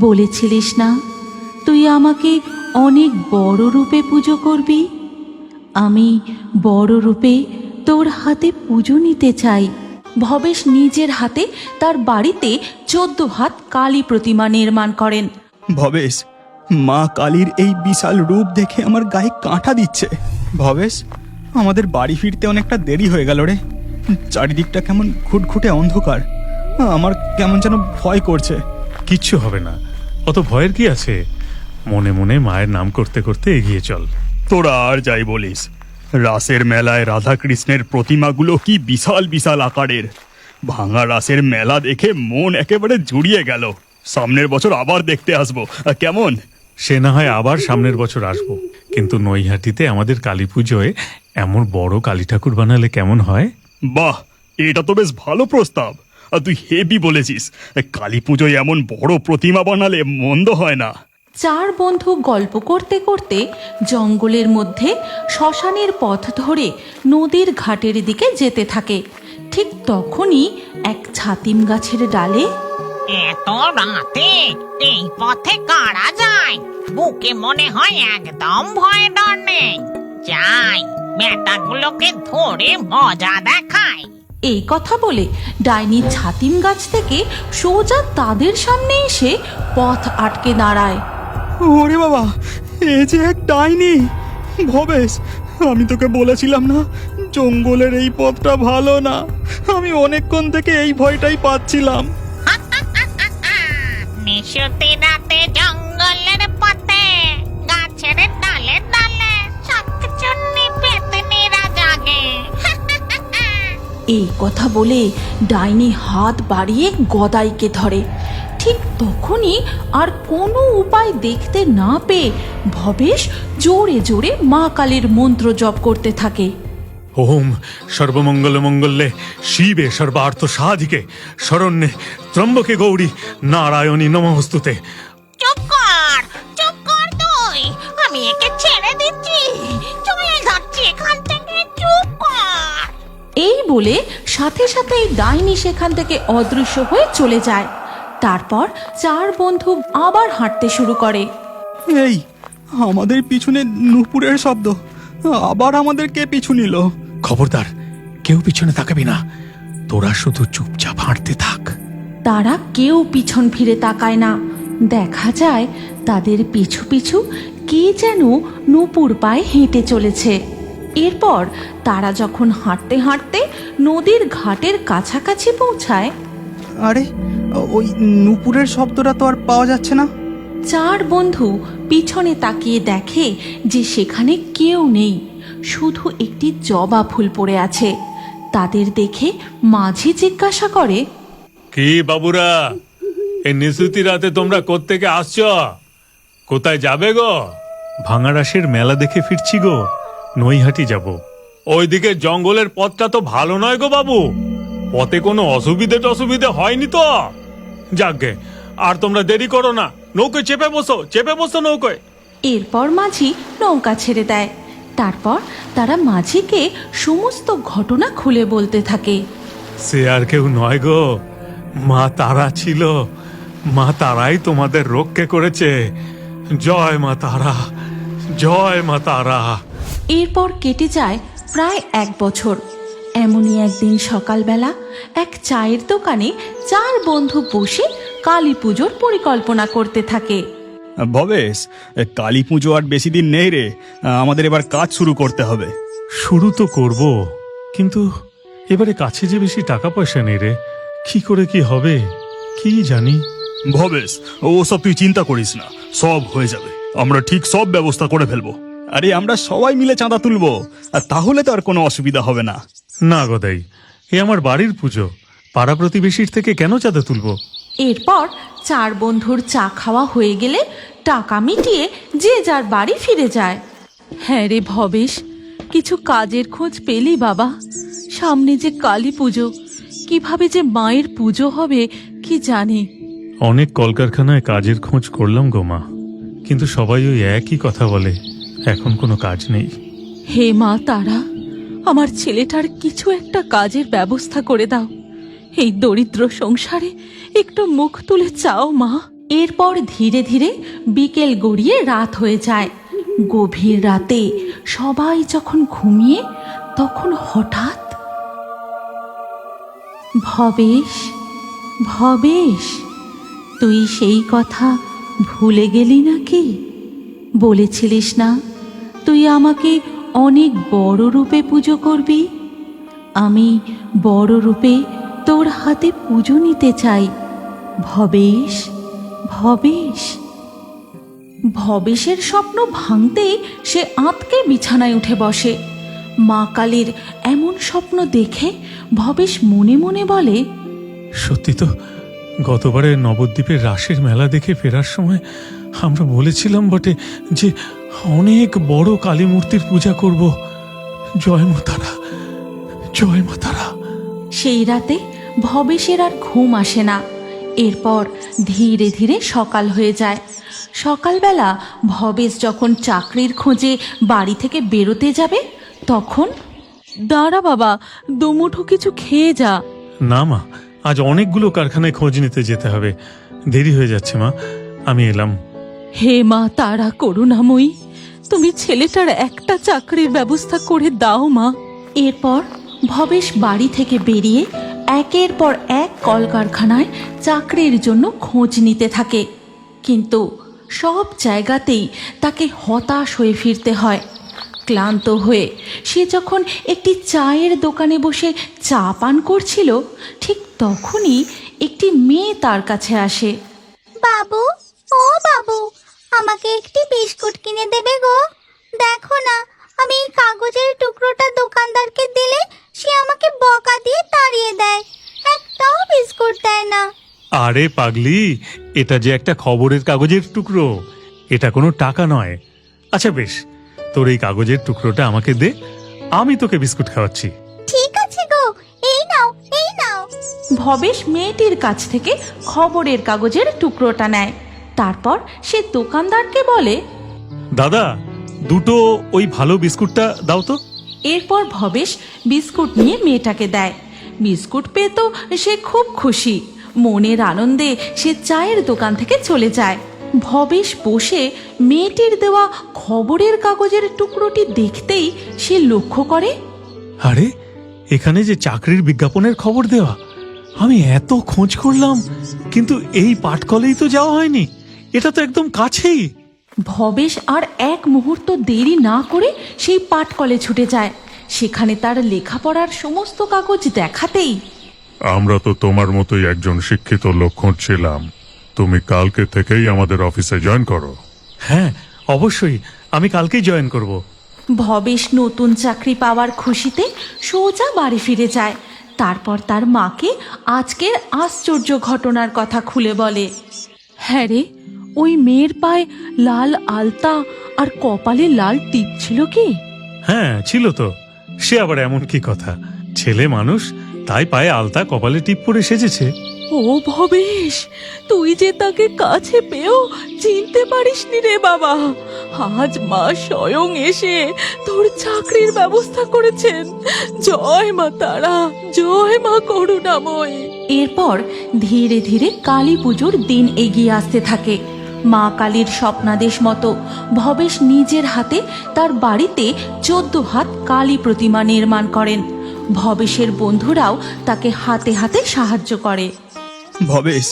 বলেছিলিস না তুই আমাকে অনেক বড় রূপে পুজো করবি। আমি বড় রূপে তোর হাতে পুজো নিতে চাই। ভবেশ নিজের হাতে তার বাড়িতে 14 হাত কালী প্রতিমা নির্মাণ করেন। ভবেশ, মা কালীর এই বিশাল রূপ দেখে আমার গায়ে কাঁটা দিচ্ছে। ভবেশ, আমাদের বাড়ি ফিরতে অনেকটা দেরি হয়ে গেল রে। চারিদিকটা কেমন ঘুটঘুটে অন্ধকার, আমার কেমন যেন ভয় করছে। কিচ্ছু হবে না, অত ভয়ের কি আছে? মনে মনে মায়ের নাম করতে করতে এগিয়ে চল। তোরা আর যাই বলিস, রাসের মেলায় রাধা কৃষ্ণের প্রতিমাগুলো কি বিশাল বিশাল আকারের। ভাঙা রাসের মেলা দেখে মন একেবারে জুড়িয়ে গেল। সামনের বছর আবার দেখতে আসবো, কেমন? সে না হয় আবার সামনের বছর আসবো, কিন্তু নৈহাটিতে আমাদের কালী পুজোয় এমন বড় কালী ঠাকুর বানালে কেমন হয়? বাহ, এটা তো বেশ ভালো প্রস্তাব। আর তুই হেভি বলেছিস। কালী পুজোয় এমন বড় প্রতিমা বানালে মন্দ হয় না। 4 বন্ধু গল্প করতে করতে জঙ্গলের মধ্যে শ্মশানের পথ ধরে নদীর ঘাটের দিকে যেতে থাকে। ঠিক তখনই এক ছাতিম গাছের ডালে এত রাতে এই পথে কারা যায়? বুকে মনে হয় একদম ভয় ডর নেই। যাই, বেটাগুলোকে ধরে মজা দেখায়। এই কথা বলে ডাইনি ছাতিম গাছ থেকে সোজা তাদের সামনে এসে পথ আটকে দাঁড়ায়। ওরে বাবা, এ যে এক ডাইনি! ভবেশ, আমি তোকে বলেছিলাম না জঙ্গলের এই পথটা ভালো না। আমি অনেকক্ষণ থেকে এই ভয়টাই পাচ্ছিলাম। নিশুতি রাতে জঙ্গলের পথে গাছের ডালে ডালে শাকচুন্নি পেতনিরা জাগে। এই কথা বলে ডাইনি হাত বাড়িয়ে গদাইকে ধরে। ঠিক তখনই আর কোনো উপায় দেখতে না পেয়ে ভবেশ জোরে জোরে মা কালীর মন্ত্র জপ করতে থাকে। ওম সর্বমঙ্গল মঙ্গলে শিবে সর্বার্থ সাধিকে শরণ্যে ত্রম্বকে গৌরী নারায়ণী নমস্তুতে। চুপ কর তুই, আমি একে ছেড়ে দিচ্ছি, চলে যাচ্ছি এখান থেকে, চুপ কর। এই বলে সাথে সাথেই ডাইনি সেখান থেকে অদৃশ্য হয়ে চলে যায়। তারপর 4 বন্ধু আবার হাঁটতে শুরু করে। এই, আমাদের পিছনে নূপুরের শব্দ। আবার আমাদের কে পিছু নিল? খবরদার, কেউ পিছনে তাকাবি না, তোরা শুধু চুপচাপ হাঁটতে থাক। তারা কেউ পিছন ফিরে তাকায় না। দেখা যায় তাদের পিছু পিছু কে যেন নূপুর পায়ে হেঁটে চলেছে। এরপর তারা যখন হাঁটতে হাঁটতে নদীর ঘাটের কাছাকাছি পৌঁছায়, আরে, ওই নূপুরের শব্দটা তো আর পাওয়া যাচ্ছে না। 4 বন্ধু পিছনে তাকিয়ে দেখে যে সেখানে কেউ নেই, শুধু একটি জবা ফুল পড়ে আছে। তাদের দেখে মাঝি জিজ্ঞাসা করে, কি বাবুরা, এই নিশুতি রাতে তোমরা কোত্থেকে আসছ? কোথায় যাবে গো? ভাঙারাসের মেলা দেখে ফিরছি গো, নৈহাটি যাব। ওইদিকে জঙ্গলের পথটা তো ভালো নয় গো বাবু, পথে কোনো অসুবিধে হয়নি তো? যাকগে, আর তোমরা দেরি করো না, নৌকোয় চেপে বসো নৌকোয়। এরপর মাঝি নৌকা ছেড়ে দেয়। তারপর তারা মাঝিকে সমস্ত ঘটনা খুলে বলতে থাকে। সে আর কেউ নয় গো, মা তারা ছিল। মা তারাই তোমাদের রক্ষা করেছে। জয় মা তারা, জয় মা তারা। এরপর কেটে যায় প্রায় 1 বছর। এমনই একদিন সকালবেলা এক চায়ের দোকানে 4 বন্ধু বসে কালী পুজোর পরিকল্পনা করতে থাকে। ভবেশ, কালী পুজো আর বেশি দিন নেই রে। আমাদের এবার কাজ শুরু করতে হবে। শুরু তো করব, কিন্তু এবারে কাছে যে বেশি টাকা পয়সা নেই রে। কি করে কি হবে কি জানি। ভবেশ, ওসব তুই চিন্তা করিস না, সব হয়ে যাবে। আমরা ঠিক সব ব্যবস্থা করে ফেলবো। আরে, আমরা সবাই মিলে চাঁদা তুলবো, আর তাহলে তো আর কোনো অসুবিধা হবে না। না গদাই, এ আমার বাড়ির পুজো, পাড়া প্রতিবেশীর থেকে কেন চাঁদা তুলবো? এরপর 4 বন্ধুর চা খাওয়া হয়ে গেলে টাকা মিটিয়ে যে যার বাড়ি ফিরে যায়। হ্যাঁ রে ভবেশ, কিছু কাজের খোঁজ পেলি বাবা? সামনে যে কালী পুজো, কিভাবে যে মায়ের পুজো হবে কি জানি। অনেক কলকারখানায় কাজের খোঁজ করলাম গো মা, কিন্তু সবাই ওই একই কথা বলে, এখন কোনো কাজ নেই। হে মা তারা, আমার ছেলেটার কিছু একটা কাজের ব্যবস্থা করে দাও। এই দরিদ্র সংসারে একটু মুখ তুলে চাও মা। এরপর ধীরে ধীরে বিকেল গড়িয়ে রাত হয়ে যায়। গভীর রাতে সবাই যখন ঘুমিয়ে, তখন হঠাৎ ভবেশ, ভবেশ, তুই সেই কথা ভুলে গেলি নাকি? বলেছিলিস না তুই আমাকে অনেক বড় রূপে পুজো করবি। আমি বড় রূপে তোর হাতে পুজো নিতে চাই ভবেশ, ভবেশ। ভবেশের স্বপ্ন ভাঙতেই সে আঁতকে বিছানায় উঠে বসে। মা কালীর এমন স্বপ্ন দেখে ভবেশ মনে মনে বলে, সত্যি তো, গতবারে নবদ্বীপের রাসের মেলা দেখে ফেরার সময় আমরা বলেছিলাম বটে যে অনেক বড় কালী মূর্তির পূজা করব। জয় মা তারা, জয় মা তারা। সেই রাতে ভবেশের আর ঘুম আসে না। এরপর ধীরে ধীরে সকাল হয়ে যায়। সকালবেলা ভবেশ যখন চাকরির খোঁজে বাড়ি থেকে বেরোতে যাবে, তখন দাঁড়া বাবা, দুমুঠো কিছু খেয়ে যা। না মা, আজ অনেকগুলো কারখানায় খোঁজ নিতে যেতে হবে, দেরি হয়ে যাচ্ছে মা, আমি এলাম। হে মা তারা করুণাময়ী, তুমি ছেলেটার একটা চাকরির ব্যবস্থা করে দাও মা। এরপর ভবেশ বাড়ি থেকে বেরিয়ে একের পর এক কলকারখানায় চাকরির জন্য খোঁজ নিতে থাকে, কিন্তু সব জায়গাতেই তাকে হতাশ হয়ে ফিরতে হয়। ক্লান্ত হয়ে সে যখন একটি চায়ের দোকানে বসে চা পান করছিল, ঠিক তখনই একটি মেয়ে তার কাছে আসে। বাবু, ও বাবু, আমাকে একটি বিস্কুট কিনে দেবে গো? দেখো না, আমি এই কাগজের টুকরোটা দোকানদারকে দিলে সে আমাকে বকা দিয়ে তাড়িয়ে দেয়, একটাও বিস্কুট দেয় না। আরে পাগলি, এটা যে একটা খবরের কাগজের টুকরো, এটা কোনো টাকা নয়। আচ্ছা বেশ, তোর এই কাগজের টুকরোটা আমাকে দে, আমি তোকে বিস্কুট খাওয়াচ্ছি। ঠিক আছে গো, এই নাও, এই নাও। ভবেশ মেয়েটির কাছ থেকে খবরের কাগজের টুকরোটা নেয়। তারপর সে দোকানদারকে বলে, দাদা, দুটো ওই ভালো বিস্কুটটা দাও তো। এরপর ভবেশ বিস্কুট নিয়ে মেয়েটাকে দেয়। বিস্কুট পেয়ে তো সে খুব খুশি। মনের আনন্দে সে চায়ের দোকান থেকে চলে যায়। ভবেশ বসে মেয়েটির দেওয়া খবরের কাগজের টুকরোটি দেখতেই সে লক্ষ্য করে, আরে, এখানে যে চাকরির বিজ্ঞাপনের খবর দেওয়া, আমি এত খোঁজ করলাম কিন্তু এই পাটকলেই তো যাওয়া হয়নি, এটা তো একদম কাছেই। ভবেশ আর এক মুহূর্ত দেরি না করে সেই পাটকলে ছুটে যায়। সেখানে তার লেখাপড়ার সমস্ত কাগজ দেখাতেই, আমরা তো তোমার মতোই একজন শিক্ষিত লোক খুঁজছিলাম, তুমি কালকে থেকেই আমাদের অফিসে জয়েন করো। হ্যাঁ, অবশ্যই, আমি কালকেই জয়েন করব। ভবেশ নতুন চাকরি পাওয়ার খুশিতে সোজা বাড়ি ফিরে যায়। তারপর তার মাকে আজকের আশ্চর্য ঘটনার কথা খুলে বলে। হ্যাঁ রে, ওই মেয়ের পায়ে লাল আলতা আর কপালে লাল টিপ ছিল কি? হ্যাঁ ছিল তো, সে আবার এমন কি কথা, ছেলে মানুষ, তাই পায়ে আলতা কপালে টিপ পরে সেজেছে। ও ভবেশ, তুই যে তাকে কাছে পেয়েও চিনতে পারিসনি রে বাবা। আজ মা স্বয়ং এসে তোর চাকরির ব্যবস্থা করেছেন। জয় মা তারা, জয় মা করুণাময়ী। এরপর ধীরে ধীরে কালী পুজোর দিন এগিয়ে আসতে থাকে। মা কালীর স্বপ্নাদেশ মতো ভবেশ নিজের হাতে তার বাড়িতে 14 হাত কালী প্রতিমা নির্মাণ করেন। ভবেশের বন্ধুরাও তাকে হাতে হাতে সাহায্য করে। ভবেশ,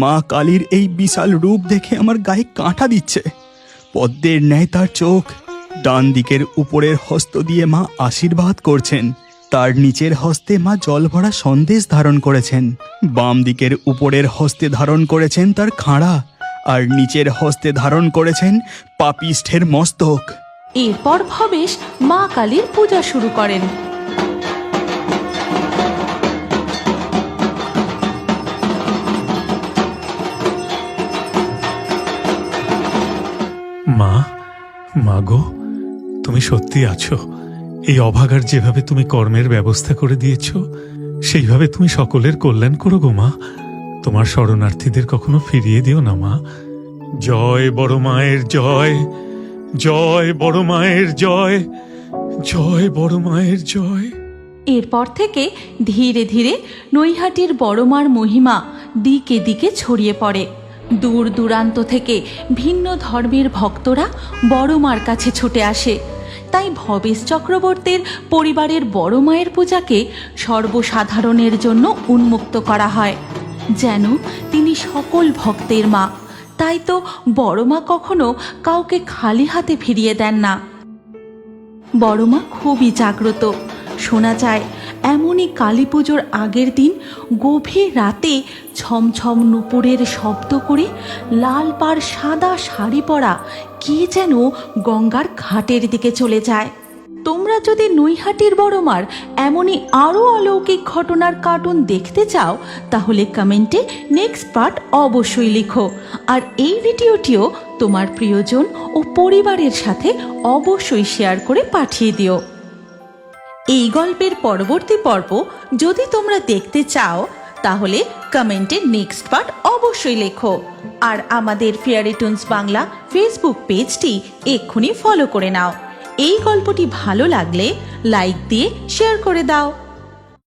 মা কালীর এই বিশাল রূপ দেখে আমার গায়ে কাঁটা দিচ্ছে। পদ্মের ন্যায় তার চোখ। ডান দিকের উপরের হস্ত দিয়ে মা আশীর্বাদ করছেন, তার নিচের হস্তে মা জল ভরা সন্দেশ ধারণ করেছেন। বাম দিকের উপরের হস্তে ধারণ করেছেন তার খাঁড়া, আর নিচের হস্তে ধারণ করেছেন পাপিষ্ঠের মস্তক। এরপর ভবেশ মা কালীর পূজা শুরু করেন। মা, মা গো, তুমি সত্যি আছো। এই অভাগার যেভাবে তুমি কর্মের ব্যবস্থা করে দিয়েছ, সেইভাবে তুমি সকলের কল্যাণ করো গো মা। তোমার শরণার্থীদের কখনো ফিরিয়ে দিও না মা। জয় বড় মায়ের জয়, জয় বড় মায়ের জয়, জয় বড় মায়ের জয়। এরপর থেকে ধীরে ধীরে নৈহাটির বড়মার মহিমা দিকে দিকে ছড়িয়ে পড়ে। দূর দূরান্ত থেকে ভিন্ন ধর্মের ভক্তরা বড় মার কাছে ছুটে আসে। তাই ভবেশ চক্রবর্তীর পরিবারের বড় মায়ের পূজাকে সর্বসাধারণের জন্য উন্মুক্ত করা হয়, যেন তিনি সকল ভক্তের মা। তাই তো বড় মা কখনো কাউকে খালি হাতে ফিরিয়ে দেন না। বড় মা খুবই জাগ্রত। শোনা যায় এমনই কালী পুজোর আগের দিন গভীর রাতে ছমছম নুপুরের শব্দ করে লাল পাড় সাদা শাড়ি পরা কে যেন গঙ্গার ঘাটের দিকে চলে যায়। তোমরা যদি নৈহাটির বড়মার এমনই আরও অলৌকিক ঘটনার কার্টুন দেখতে চাও, তাহলে কমেন্টে নেক্সট পার্ট অবশ্যই লিখো। আর এই ভিডিওটিও তোমার প্রিয়জন ও পরিবারের সাথে অবশ্যই শেয়ার করে পাঠিয়ে দিও। এই গল্পের পরবর্তী পর্ব যদি তোমরা দেখতে চাও, তাহলে কমেন্টে নেক্সট পার্ট অবশ্যই লেখো। আর আমাদের ফেয়ারি টুনস বাংলা ফেসবুক পেজটি এক্ষুনি ফলো করে নাও। এই গল্পটি ভালো লাগলে লাইক দিয়ে শেয়ার করে দাও।